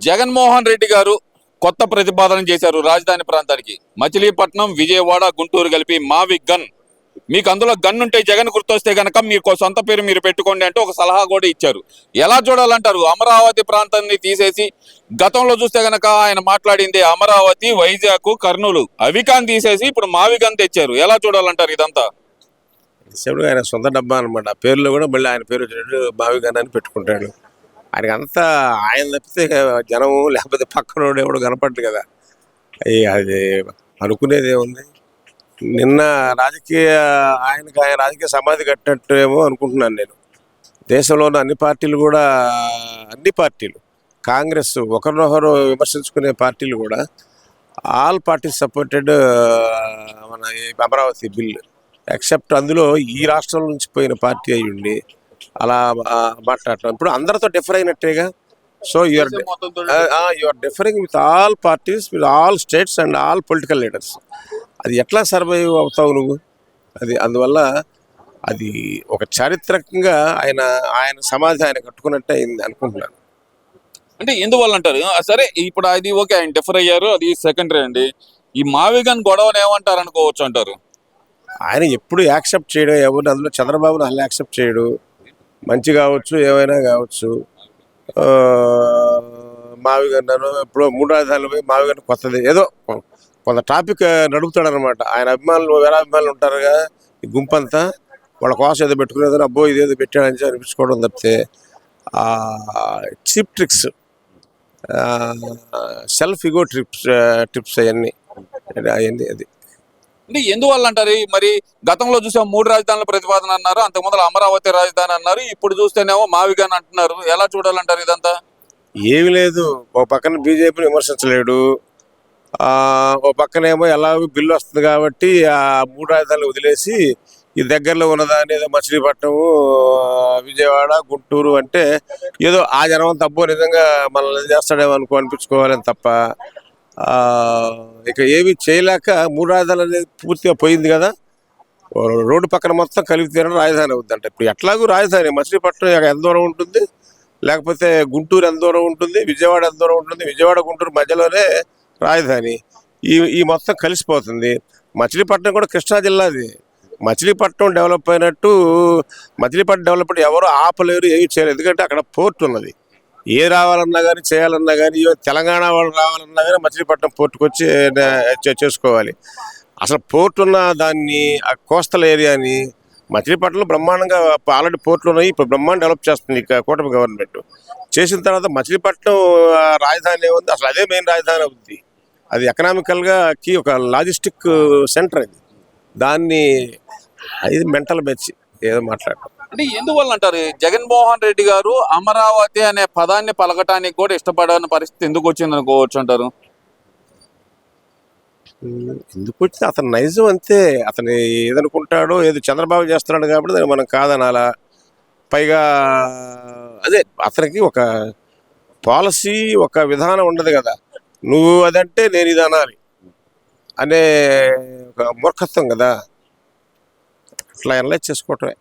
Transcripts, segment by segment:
జగన్మోహన్ రెడ్డి గారు కొత్త ప్రతిపాదన చేశారు రాజధాని ప్రాంతానికి. మచిలీపట్నం, విజయవాడ, గుంటూరు కలిపి మావి గన్. మీకు అందులో గన్ ఉంటే జగన్ గుర్తొస్తే గనక మీకు సొంత పేరు మీరు పెట్టుకోండి అంటూ ఒక సలహా కూడా ఇచ్చారు. ఎలా చూడాలంటారు? అమరావతి ప్రాంతాన్ని తీసేసి గతంలో చూస్తే గనక ఆయన మాట్లాడింది అమరావతి, వైజాగ్, కర్నూలు అవికాన్ తీసేసి ఇప్పుడు మావి గన్ తెచ్చారు. ఎలా చూడాలంటారు ఇదంతా? ఆయన సొంత డబ్బా అనమాట. పేరులో కూడా మళ్ళీ ఆయన పేరు వచ్చినట్టు బావి గన్ అని పెట్టుకుంటాడు. ఆయనకి అంతా ఆయన తప్పితే జనము లేకపోతే పక్కనోడు ఎవడు కనపడ్డు కదా. అది అనుకునేది ఏముంది. నిన్న ఆయన రాజకీయ సమాధి కట్టినట్టు ఏమో అనుకుంటున్నాను నేను. దేశంలో ఉన్న అన్ని పార్టీలు కాంగ్రెస్ ఒకరినొకరు విమర్శించుకునే పార్టీలు కూడా ఆల్ పార్టీస్ సపోర్టెడ్ మన అమరావతి బిల్లు. ఎక్సెప్ట్ అందులో ఈ రాష్ట్రం నుంచి పోయిన పార్టీ అయి ఉండి అలా మాట్లాడటం ఇప్పుడు అందరితో డిఫర్ అయినట్టేగా. So you're differing with all parties, with all states and all political leaders. అది ఎట్లా సర్వైవ్ అవుతావు నువ్వు? అందువల్ల అది ఒక చారిత్రకంగా ఆయన సమాధి ఆయన కట్టుకున్నట్టే అయింది అనుకుంటున్నాను. అంటే ఎందువల్ల అంటారు? సరే, ఇప్పుడు అది ఓకే, ఆయన డిఫర్ అయ్యారు, అది సెకండరీ అండి. ఈ మావిగన్ గొడవను ఏమంటారు అనుకోవచ్చు అంటారు? ఆయన ఎప్పుడు యాక్సెప్ట్ చేయడం ఎవరిని, అందులో చంద్రబాబును అసలు యాక్సెప్ట్ చేయడు. మంచి కావచ్చు, ఏమైనా కావచ్చు. మావిగన్నాను ఇప్పుడు 3 రాజధానులు పోయి మావిగన్ను కొత్తది ఏదో కొంత టాపిక్ నడుపుతాడు అనమాట. ఆయన అభిమానులు వేల అభిమానులు ఉంటారు కదా, ఈ గుంపంతా వాళ్ళ కోసం ఏదో పెట్టుకునేదని అబ్బో ఇదేదో పెట్టాడని అనిపించుకోవడం తప్పితే చీప్ ట్రిక్స్, సెల్ఫ్ ఇగో ట్రిప్స్ అవన్నీ అది. అంటే ఎందువల్ల అంటారు? మరి గతంలో చూసాం 3 రాజధానుల ప్రతిపాదన అన్నారు, అంతకుముందు అమరావతి రాజధాని అన్నారు, ఇప్పుడు చూస్తేనేమో మావిగన్ అంటున్నారు. ఎలా చూడాలంటారు ఇదంతా? ఏమి లేదు, ఒక పక్కన బీజేపీని విమర్శించలేడు, ఓ పక్కనేమో ఎలాగో బిల్లు వస్తుంది కాబట్టి ఆ 3 రాజధానులు వదిలేసి ఈ దగ్గరలో ఉన్నదాన్ని ఏదో మచిలీపట్నం, విజయవాడ, గుంటూరు అంటే ఏదో ఆ జనం తప్పో నిజంగా మనల్ని చేస్తాడేమో అనిపించుకోవాలని తప్ప ఇక ఏమి చేయలేక 3 రాజధానులు అనేది పూర్తిగా పోయింది కదా. రోడ్డు పక్కన మొత్తం కలిపి తీరడం రాజధాని అవుద్దంట. ఇప్పుడు ఎట్లాగూ రాజధాని మచిలీపట్నం ఎంత దూరం ఉంటుంది, లేకపోతే గుంటూరు ఎంత దూరం ఉంటుంది, విజయవాడ ఎంత దూరం ఉంటుంది, విజయవాడ గుంటూరు మధ్యలోనే రాజధాని. ఈ మొత్తం కలిసిపోతుంది. మచిలీపట్నం కూడా కృష్ణా జిల్లాది. మచిలీపట్నం డెవలప్ అయినట్టు మచిలీపట్నం డెవలప్మెంట్ ఎవరు ఆపలేరు, ఏమి చేయలేరు. ఎందుకంటే అక్కడ పోర్ట్ ఉన్నది. ఏ రావాలన్నా కానీ చేయాలన్నా కానీ, తెలంగాణ వాళ్ళు రావాలన్నా కానీ మచిలీపట్నం పోర్టుకు వచ్చి చేసుకోవాలి. అసలు పోర్ట్ ఉన్న దాన్ని, ఆ కోస్టల్ ఏరియాని మచిలీపట్నంలో బ్రహ్మాండంగా ఆల్రెడీ పోర్టులు ఉన్నాయి. ఇప్పుడు బ్రహ్మాండం డెవలప్ చేస్తుంది కూటమి గవర్నమెంట్. చేసిన తర్వాత మచిలీపట్నం రాజధాని ఉంది, అసలు అదే మెయిన్ రాజధాని అవుతుంది. అది ఎకనామికల్గా ఒక లాజిస్టిక్ సెంటర్. అది దాన్ని ఇది మెంటల్ మెచ్చి ఏదో మాట్లాడటం. అంటే ఎందువల్ల అంటారు? జగన్మోహన్ రెడ్డి గారు అమరావతి అనే పదాన్ని పలకటానికి కూడా ఇష్టపడని పరిస్థితి ఎందుకు వచ్చింది అనుకోవచ్చు అంటారు? ఎందుకు వచ్చింది, అతను నైజం అంతే. అతను ఏదనుకుంటాడో, ఏదో చంద్రబాబు చేస్తున్నాడు కాబట్టి దాన్ని మనం కాదనాలా. పైగా అదే అతనికి ఒక పాలసీ, ఒక విధానం ఉండదు కదా. నువ్వు అదంటే నేను ఇది అనాలి అనే ఒక మూర్ఖత్వం కదా. అట్లా అనలైజ్ చేసుకోవటమే.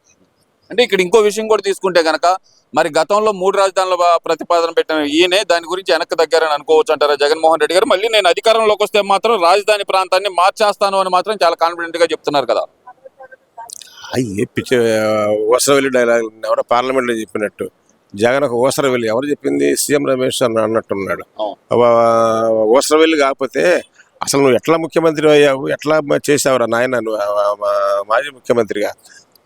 అంటే ఇక్కడ ఇంకో విషయం కూడా తీసుకుంటే కనుక, మరి గతంలో 3 రాజధానుల ప్రతిపాదన పెట్టిన ఈయనే దాని గురించి వెనక్కి దగ్గరని అనుకోవచ్చు అంటారా జగన్మోహన్ రెడ్డి గారు? మళ్ళీ నేను అధికారంలోకి వస్తే మాత్రం రాజధాని ప్రాంతాన్ని మార్చేస్తాను అని మాత్రం చాలా కాన్ఫిడెంట్ గా చెప్తున్నారు కదా. అయ్యి పిచ్చి ఓసరవెల్లి డైలాగ్ ఎవరో పార్లమెంట్ లో చెప్పినట్టు. జగన్ ఒక ఓసరవెల్లి ఎవరు చెప్పింది? సీఎం రమేష్ అన్నట్టున్నాడు. ఓసరవెల్లి కాకపోతే అసలు నువ్వు ఎట్లా ముఖ్యమంత్రి అయ్యావు, ఎట్లా చేసావురా నాయన నువ్వు మాజీ ముఖ్యమంత్రిగా?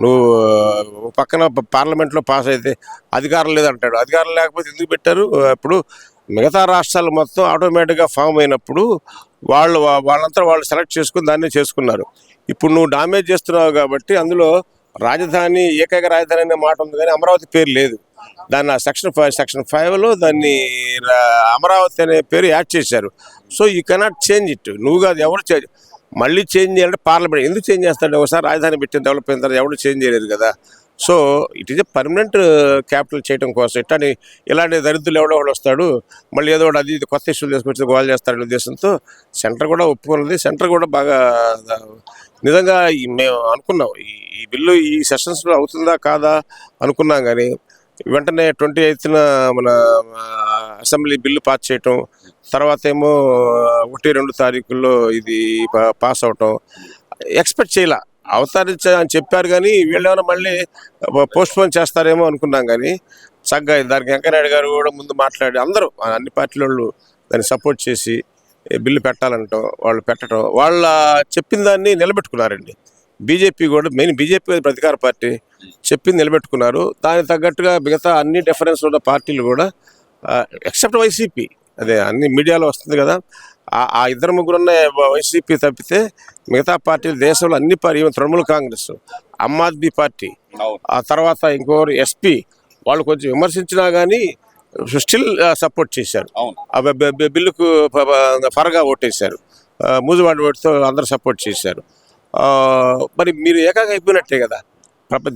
నువ్వు పక్కన పార్లమెంట్లో పాస్ అయితే అధికారం లేదంటాడు. అధికారం లేకపోతే ఎందుకు పెట్టారు? ఇప్పుడు మిగతా రాష్ట్రాలు మొత్తం ఆటోమేటిక్గా ఫామ్ అయినప్పుడు వాళ్ళంతా వాళ్ళు సెలెక్ట్ చేసుకుని దాన్నే చేసుకున్నారు. ఇప్పుడు నువ్వు డామేజ్ చేస్తున్నావు కాబట్టి అందులో రాజధాని, ఏకైక రాజధాని అనే మాట ఉంది కానీ అమరావతి పేరు లేదు. దాన్ని సెక్షన్ 5లో దాన్ని అమరావతి అనే పేరు యాడ్ చేశారు. So you cannot change it. నువ్వు కాదు, ఎవరు మళ్ళీ చేంజ్ చేయాలంటే పార్లమెంట్ ఎందుకు చేంజ్ చేస్తాడు? ఒకసారి రాజధాని పెట్టిన డెవలప్ అయిన తర్వాత ఎవరు చేంజ్ చేయలేదు కదా. So it is a permanent capital చేయడం కోసం ఇలాంటి దరిద్రులు ఎవడో ఒకడు వస్తాడు, మళ్ళీ ఏదో అది కొత్త ఇష్యూలు తీసుకొచ్చి గోల్ చేస్తాడనే ఉద్దేశంతో సెంటర్ కూడా ఒప్పుకున్నది. సెంటర్ కూడా బాగా నిజంగా మేము అనుకున్నాం ఈ బిల్లు ఈ సెషన్స్లో అవుతుందా కాదా అనుకున్నాం, కానీ వెంటనే 28న మన అసెంబ్లీ బిల్లు పాస్ చేయటం, తర్వాత ఏమో 1-2 తారీఖుల్లో ఇది పాస్ అవటం ఎక్స్పెక్ట్ చేయలే. అని చెప్పారు కానీ వీళ్ళేమైనా మళ్ళీ పోస్ట్ పోన్ చేస్తారేమో అనుకున్నాం. కానీ చక్కగా దానికి వెంకయ్యనాయుడు గారు కూడా ముందు మాట్లాడి అందరూ అన్ని పార్టీల వాళ్ళు దాన్ని సపోర్ట్ చేసి బిల్లు పెట్టాలంటాం, వాళ్ళు పెట్టడం, వాళ్ళ చెప్పిన దాన్ని నిలబెట్టుకున్నారండి. బీజేపీ కూడా మెయిన్ బీజేపీ అధికార పార్టీ చెప్పింది నిలబెట్టుకున్నారు. దానికి తగ్గట్టుగా మిగతా అన్ని డిఫరెన్స్ ఉన్న పార్టీలు కూడా ఎక్సెప్ట్ వైసీపీ, అదే అన్ని మీడియాలో వస్తుంది కదా, ఆ 2-3 ఉన్న వైసీపీ తప్పితే మిగతా పార్టీలు దేశంలో అన్ని పార్టీ, తృణమూల్ కాంగ్రెస్, ఆమ్ ఆద్మీ పార్టీ, ఆ తర్వాత ఇంకోరు ఎస్పీ, వాళ్ళు కొంచెం విమర్శించినా కానీ స్టిల్ సపోర్ట్ చేశారు. బిల్లుకు ఫరగా ఓటేశారు, మూజువాడి ఓటుతో అందరూ సపోర్ట్ చేశారు. మరి మీరు ఏకాగా అయిపోయినట్టే కదా.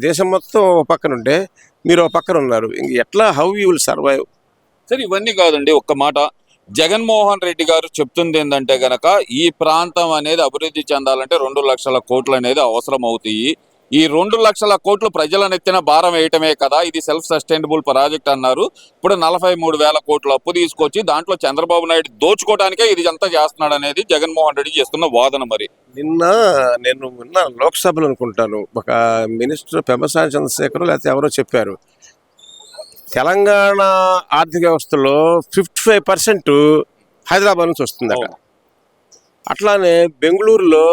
దేశం మొత్తం ఒక పక్కన ఉంటే మీరు ఒక పక్కన ఉన్నారు. ఇంక ఎట్లా, హౌ యూ విల్ సర్వైవ్? సరే, ఇవన్నీ కాదండి, ఒక్క మాట. జగన్మోహన్ రెడ్డి గారు చెప్తుంది ఏంటంటే గనక ఈ ప్రాంతం అనేది అభివృద్ధి చెందాలంటే 2 లక్షల కోట్లు అనేది అవసరం అవుతాయి. ఈ 2 లక్షల కోట్లు ప్రజల నెత్తిన భారం వేయటమే కదా, ఇది సెల్ఫ్ సస్టైనబుల్ ప్రాజెక్ట్ అన్నారు. ఇప్పుడు 43,000 కోట్లు అప్పు తీసుకొచ్చి దాంట్లో చంద్రబాబు నాయుడు దోచుకోవడానికే ఇది అంతా చేస్తున్నాడు అనేది జగన్మోహన్ రెడ్డి చేస్తున్న వాదన. మరి నేను లోక్సభలో అనుకుంటాను, ఒక మినిస్టర్ పెమ్మసాని చంద్రశేఖర్ లేకపోతే ఎవరో చెప్పారు, తెలంగాణ ఆర్థిక వ్యవస్థలో 55% హైదరాబాద్ నుంచి వస్తుందట. అట్లానే బెంగళూరులో,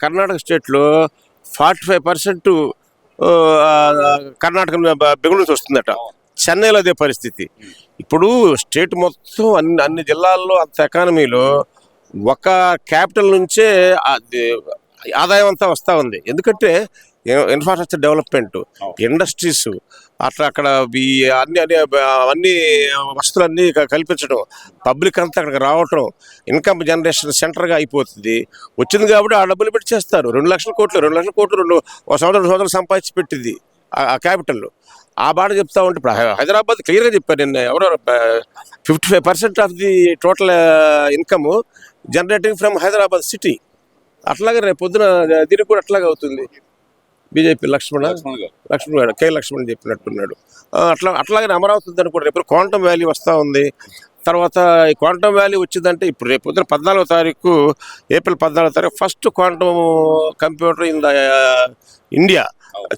కర్ణాటక స్టేట్లో 45% కర్ణాటక బెంగళూరు నుంచి వస్తుందట. చెన్నైలో అదే పరిస్థితి. ఇప్పుడు స్టేట్ మొత్తం అన్ని జిల్లాల్లో అంత ఎకానమీలో ఒక క్యాపిటల్ నుంచే ఆదాయం అంతా వస్తూ ఉంది. ఎందుకంటే ఇన్ఫ్రాస్ట్రక్చర్ డెవలప్మెంట్, ఇండస్ట్రీస్, అక్కడ అన్ని వస్తువులన్నీ కల్పించడం, పబ్లిక్ అంతా అక్కడికి రావటం, ఇన్కమ్ జనరేషన్ సెంటర్గా అయిపోతుంది. వచ్చింది కాబట్టి ఆ డబ్బులు పెట్టి చేస్తారు. 2 లక్షల కోట్లు ఒక సంవత్సరం సంపాదించి పెట్టింది ఆ క్యాపిటల్. ఆ బాట చెప్తా ఉంటే ఇప్పుడు హైదరాబాద్ క్లియర్గా చెప్పారు నిన్న ఎవరో, 55% of the total income generating from Hyderabad city. అట్లాగే రేపు పొద్దున దీనికి కూడా అట్లాగే అవుతుంది. బీజేపీ లక్ష్మణ్ గారు కే లక్ష్మణ్ చెప్పినట్టున్నాడు. అట్లాగే అమరావతి అని కూడా రేపు క్వాంటమ్ వ్యాలీ వస్తూ ఉంది. తర్వాత ఈ క్వాంటమ్ వ్యాలీ వచ్చిందంటే ఇప్పుడు రేపు పొద్దున 14వ తారీఖు, ఏప్రిల్ 14వ తారీఖు first quantum computer in the India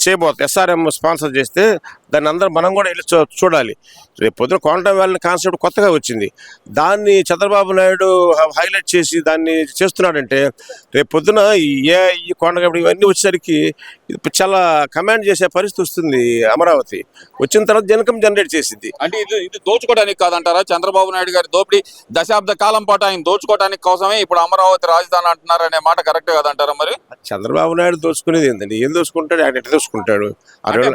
చేయబోతుంది. ఎస్ఆర్ఎం స్పాన్సర్ చేస్తే దాన్ని అందరూ మనం కూడా వెళ్ళి చూడాలి. రేపు పొద్దున క్వాంటమ్ వ్యాలీ కాన్సెప్ట్ కొత్తగా వచ్చింది. దాన్ని చంద్రబాబు నాయుడు హైలైట్ చేసి దాన్ని చేస్తున్నాడంటే రేపు పొద్దున ఈ క్వాంటమ్ ఇవన్నీ వచ్చేసరికి చాలా కమాండ్ చేసే పరిస్థితి వస్తుంది. అమరావతి వచ్చిన తర్వాత ఇన్కమ్ జనరేట్ చేసింది. అంటే ఇది దోచుకోవడానికి కాదంటారా? చంద్రబాబు నాయుడు గారి దోపిడీ దశాబ్ద కాలం పాటు ఆయన దోచుకోవడానికి కోసమే ఇప్పుడు అమరావతి రాజధాని అంటున్నారు అనే మాట కరెక్ట్ కాదంటారా? మరి చంద్రబాబు నాయుడు దోచుకునేది ఏంటండి? ఏం దోచుకుంటాడు? ఆయన ఎట్లా దోచుకుంటాడు?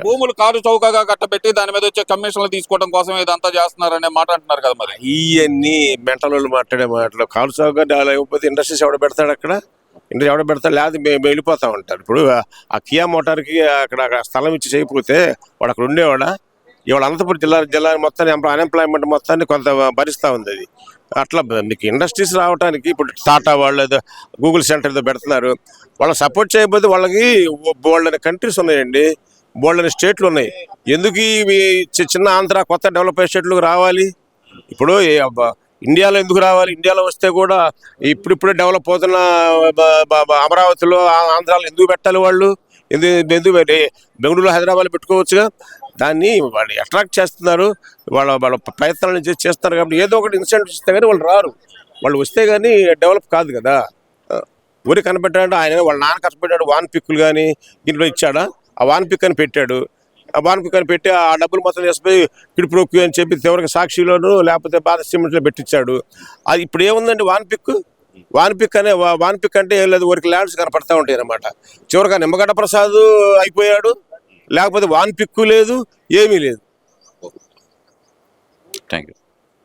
భూములు కారు చౌకగా కట్టబెట్టి దాని మీద వచ్చే కమిషన్లు తీసుకోవడం కోసం ఇదంతా చేస్తున్నారనే మాట అంటున్నారు కదా. మరి ఇవన్నీ మెంటల్ వాళ్ళు మాట్లాడే మాటలు. కారు చౌకగా లేకపోతే ఇండస్ట్రీస్ ఎవడ పెడతాడు? అక్కడ ఇండస్ట్రీ ఎవడ పెడతాడు? లేదా మేము వెళ్ళిపోతా ఉంటారు. ఇప్పుడు ఆ కియా మోటార్కి అక్కడ స్థలం ఇచ్చి చేయకపోతే వాడు అక్కడ ఉండేవాడా? ఇవాళ అనంతపురం జిల్లా మొత్తాన్ని అన్ఎంప్లాయ్మెంట్ మొత్తాన్ని కొంత భరిస్తూ ఉంది. అది అట్లా మీకు ఇండస్ట్రీస్ రావడానికి ఇప్పుడు టాటా వాళ్ళు ఏదో గూగుల్ సెంటర్ ఏదో పెడుతున్నారు. వాళ్ళని సపోర్ట్ చేయకపోతే వాళ్ళకి బోల్డని కంట్రీస్ ఉన్నాయండి, బోల్డని స్టేట్లు ఉన్నాయి. ఎందుకు ఇవి చిన్న ఆంధ్ర కొత్త డెవలప్ అయ్యే స్టేట్లకు రావాలి? ఇప్పుడు ఇండియాలో ఎందుకు రావాలి? ఇండియాలో వస్తే కూడా ఇప్పుడిప్పుడే డెవలప్ అవుతున్న అమరావతిలో, ఆంధ్రాలో ఎందుకు పెట్టాలి? వాళ్ళు ఎందుకు బెంగళూరు, హైదరాబాద్ పెట్టుకోవచ్చుగా. దాన్ని వాళ్ళు అట్రాక్ట్ చేస్తున్నారు, వాళ్ళ ప్రయత్నాలను చేస్తున్నారు. కాబట్టి ఏదో ఒకటి ఇన్సెంటివ్ ఇస్తే కానీ వాళ్ళు రారు. వాళ్ళు వస్తే కానీ డెవలప్ కాదు కదా. ఊరికి కనిపెట్టాడంటే ఆయన వాళ్ళ నాన్న కష్టపెట్టాడు. వాన్ పిక్కులు కానీ దీంట్లో ఇచ్చాడా? ఆ వాన్ పిక్ అని పెట్టాడు. ఆ వాన్ పిక్ అని పెట్టి ఆ డబ్బులు మొత్తం చేసిపోయి కిడిప్రోక్యూ అని చెప్పి చివరికి సాక్షిలోను లేకపోతే బాధ సిమెంట్లో పెట్టించాడు. అది ఇప్పుడు ఏముందండి? వాన్ పిక్ అంటే ఏం లేదు, ఊరికి ల్యాండ్స్ కనపడతా ఉంటాయి అన్నమాట. చివరిగా నిమ్మగడ్డ ప్రసాద్ అయిపోయాడు, లేకపోతే వాన్ పిక్కు లేదు, ఏమీ లేదు. Thank you.